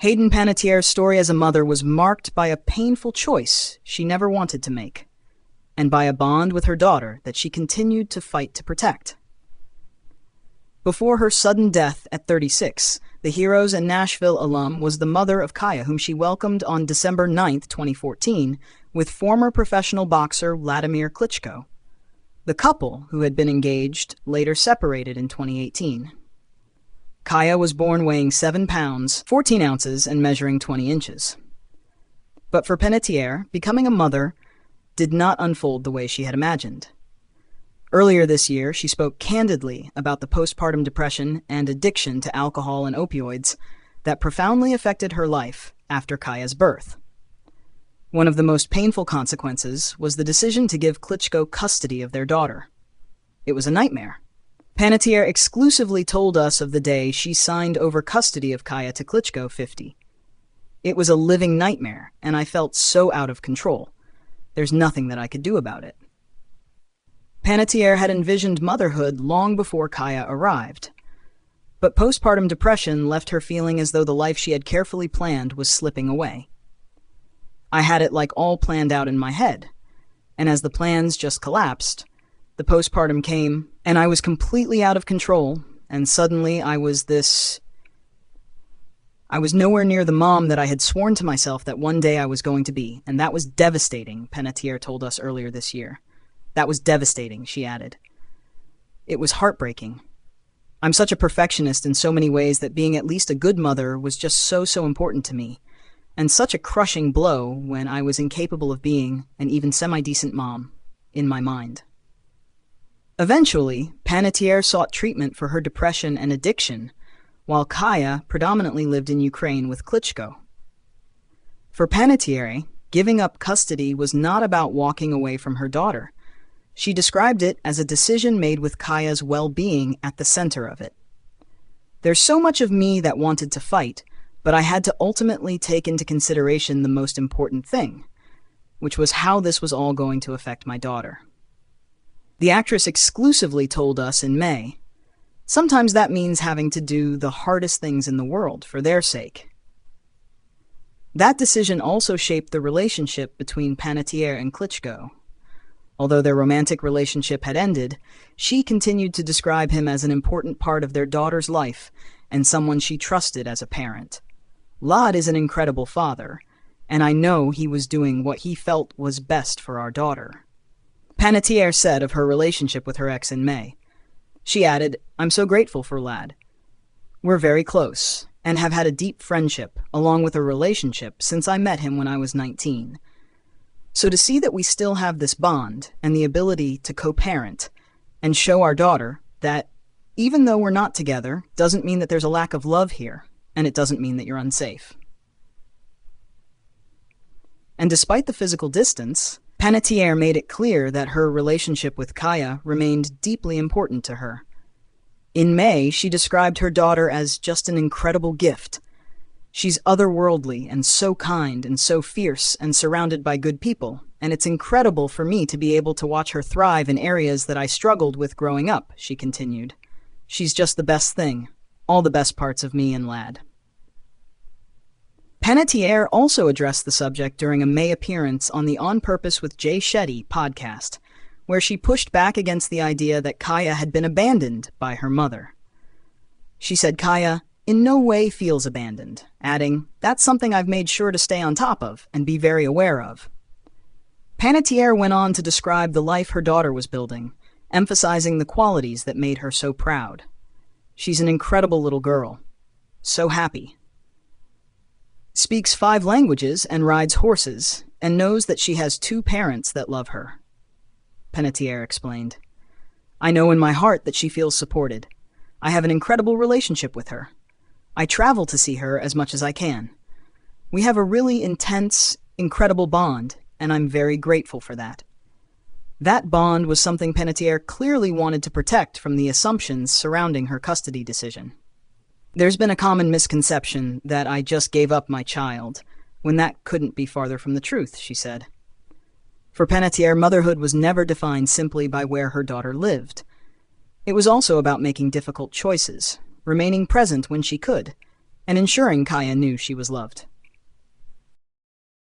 Hayden Panettiere's story as a mother was marked by a painful choice she never wanted to make, and by a bond with her daughter that she continued to fight to protect. Before her sudden death at 36, the Heroes and Nashville alum was the mother of Kaya, whom she welcomed on December 9, 2014, with former professional boxer Wladimir Klitschko. The couple, who had been engaged, later separated in 2018. Kaya was born weighing 7 pounds, 14 ounces, and measuring 20 inches. But for Panettiere, becoming a mother did not unfold the way she had imagined. Earlier this year, she spoke candidly about the postpartum depression and addiction to alcohol and opioids that profoundly affected her life after Kaya's birth. One of the most painful consequences was the decision to give Klitschko custody of their daughter. It was a nightmare. Panettiere exclusively told us of the day she signed over custody of Kaya to Klitschko 50. It was a living nightmare, and I felt so out of control. There's nothing that I could do about it. Panettiere had envisioned motherhood long before Kaya arrived. But postpartum depression left her feeling as though the life she had carefully planned was slipping away. I had it like all planned out in my head, and as the plans just collapsed, the postpartum came, and I was completely out of control, and suddenly I was nowhere near the mom that I had sworn to myself that one day I was going to be, and that was devastating, Panettiere told us earlier this year. That was devastating, she added. It was heartbreaking. I'm such a perfectionist in so many ways that being at least a good mother was just so important to me, and such a crushing blow when I was incapable of being an even semi-decent mom, in my mind. Eventually, Panettiere sought treatment for her depression and addiction, while Kaya predominantly lived in Ukraine with Klitschko. For Panettiere, giving up custody was not about walking away from her daughter. She described it as a decision made with Kaya's well-being at the center of it. There's so much of me that wanted to fight, but I had to ultimately take into consideration the most important thing, which was how this was all going to affect my daughter. The actress exclusively told us in May, sometimes that means having to do the hardest things in the world for their sake. That decision also shaped the relationship between Panettiere and Klitschko. Although their romantic relationship had ended, she continued to describe him as an important part of their daughter's life and someone she trusted as a parent. Vlad is an incredible father, and I know he was doing what he felt was best for our daughter. Panettiere said of her relationship with her ex in May. She added, I'm so grateful for Vlad. We're very close, and have had a deep friendship, along with a relationship, since I met him when I was 19. So to see that we still have this bond and the ability to co-parent and show our daughter that even though we're not together doesn't mean that there's a lack of love here, and it doesn't mean that you're unsafe. And despite the physical distance, Panettiere made it clear that her relationship with Kaya remained deeply important to her. In May, she described her daughter as just an incredible gift. She's otherworldly and so kind and so fierce and surrounded by good people, and it's incredible for me to be able to watch her thrive in areas that I struggled with growing up, she continued. She's just the best thing, all the best parts of me and Lad. Panettiere also addressed the subject during a May appearance on the On Purpose with Jay Shetty podcast, where she pushed back against the idea that Kaya had been abandoned by her mother. She said Kaya in no way feels abandoned, adding, that's something I've made sure to stay on top of and be very aware of. Panettiere went on to describe the life her daughter was building, emphasizing the qualities that made her so proud. She's an incredible little girl. So happy. Speaks 5 languages and rides horses, and knows that she has 2 parents that love her. Panettiere explained. I know in my heart that she feels supported. I have an incredible relationship with her. I travel to see her as much as I can. We have a really intense, incredible bond, and I'm very grateful for that. That bond was something Panettiere clearly wanted to protect from the assumptions surrounding her custody decision. There's been a common misconception that I just gave up my child, when that couldn't be farther from the truth, she said. For Panettiere, motherhood was never defined simply by where her daughter lived. It was also about making difficult choices, remaining present when she could, and ensuring Kaya knew she was loved.